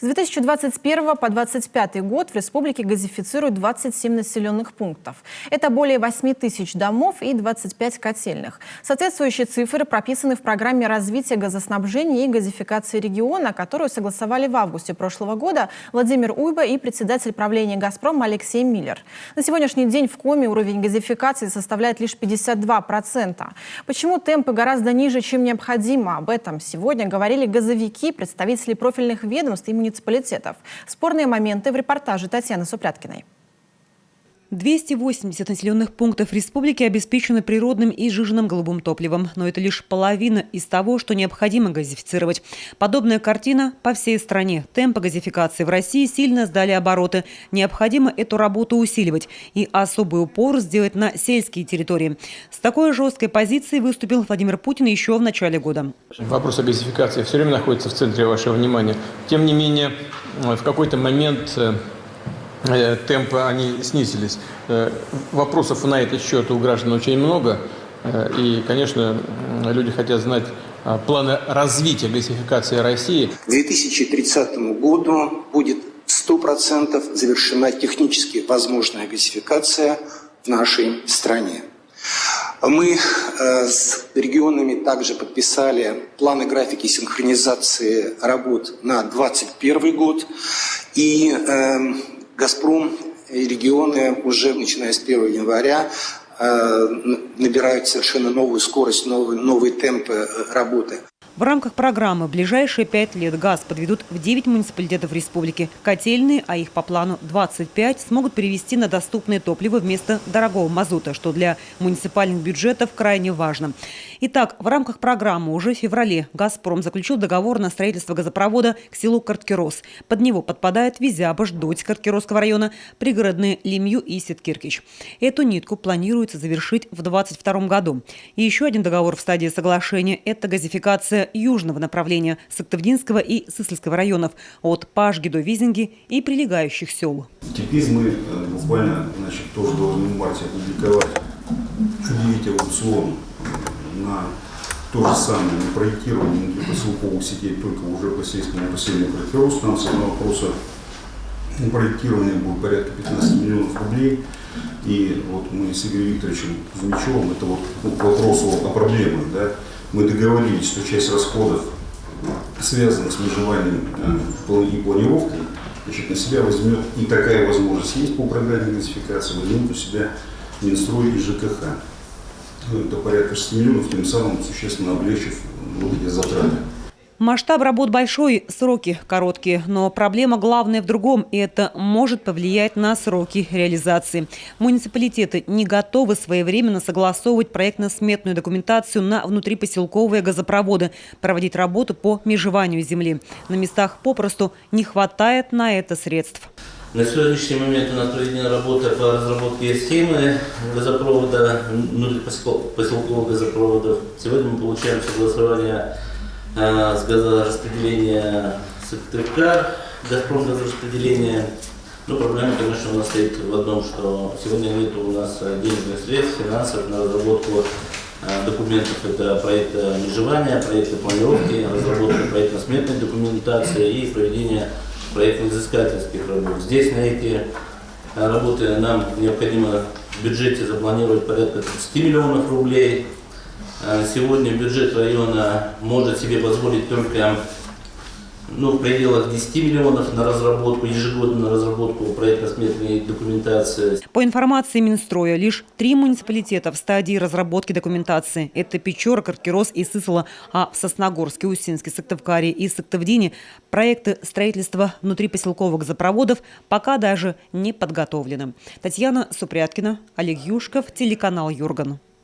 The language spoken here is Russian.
С 2021 по 2025 год в республике газифицируют 27 населенных пунктов. Это более 8 тысяч домов и 25 котельных. Соответствующие цифры прописаны в программе развития газоснабжения и газификации региона, которую согласовали в августе прошлого года Владимир Уйба и председатель правления «Газпром» Алексей Миллер. На сегодняшний день в Коми уровень газификации составляет лишь 52%. Почему темпы гораздо ниже, чем необходимо? Об этом сегодня говорили газовики, представители профильных ведомств и муниципалитетов. Спорные моменты в репортаже Татьяны Супряткиной. 280 населенных пунктов республики обеспечены природным и сжиженным голубым топливом. Но это лишь половина из того, что необходимо газифицировать. Подобная картина по всей стране. Темпы газификации в России сильно сдали обороты. Необходимо эту работу усиливать и особый упор сделать на сельские территории. С такой жесткой позицией выступил Владимир Путин еще в начале года. Вопрос о газификации все время находится в центре вашего внимания. Тем не менее, в какой-то момент темпы они снизились. Вопросов на этот счет у граждан очень много. И, конечно, люди хотят знать планы развития газификации России. К 2030 году будет 100% завершена технически возможная газификация в нашей стране. Мы с регионами также подписали планы графики синхронизации работ на 2021 год. И «Газпром» и регионы уже, начиная с 1 января, набирают совершенно новую скорость, новые темпы работы. В рамках программы в ближайшие 5 лет газ подведут в 9 муниципалитетов республики. Котельные, а их по плану 25, смогут перевести на доступное топливо вместо дорогого мазута, что для муниципальных бюджетов крайне важно. Итак, в рамках программы уже в феврале «Газпром» заключил договор на строительство газопровода к селу Карткерос. Под него подпадают Визябаш, Додь Карткеросского района, пригородные Лимью и Сеткиркич. Эту нитку планируется завершить в 2022 году. И еще один договор в стадии соглашения – это газификация южного направления Сыктывдинского и Сысльского районов от Пашги до Визинги и прилегающих сел. Теперь мы буквально тоже должны в марте опубликовать аукцион на то же самое на проектирование внутрипоселковых сетей, только уже по сельскому поселению Карткерос. Там с этого вопроса проектирование будет порядка 15 миллионов рублей. И вот мы с Игорем Викторовичем Кузьмичевым, это вот вопрос о проблемах, да, мы договорились, что часть расходов, связанных с межеванием и планировкой, на себя возьмет, и такая возможность есть по программе газификации, возьмет у себя Минстрой и ЖКХ. Это порядка 6 миллионов, тем самым существенно облегчив эти затраты. Масштаб работ большой, сроки короткие. Но проблема главная в другом, и это может повлиять на сроки реализации. Муниципалитеты не готовы своевременно согласовывать проектно-сметную документацию на внутрипоселковые газопроводы, проводить работу по межеванию земли. На местах попросту не хватает на это средств. На сегодняшний момент у нас проведена работа по разработке схемы газопровода, внутрипоселковых газопроводов. Сегодня мы получаем согласование с газораспределения Сыктывкар, «Газпром» газораспределения. Но проблема, конечно, у нас стоит в одном, что сегодня нет у нас денежных средств, финансов на разработку документов. Это проекта межевания, проекта планировки, разработка проектно-сметной документации и проведение проектно-изыскательских работ. Здесь на эти работы нам необходимо в бюджете запланировать порядка 30 миллионов рублей. Сегодня бюджет района может себе позволить только в пределах 10 миллионов на разработку, ежегодно на разработку проектно-сметной документации. По информации Минстроя, лишь 3 муниципалитета в стадии разработки документации. Это Печора, Карткерос и Сысола. А в Сосногорске, Усинске, Сыктывкаре и Сыктывдине проекты строительства внутрипоселковых газопроводов пока даже не подготовлены. Татьяна Супряткина, Олег Юшков, телеканал Юрган.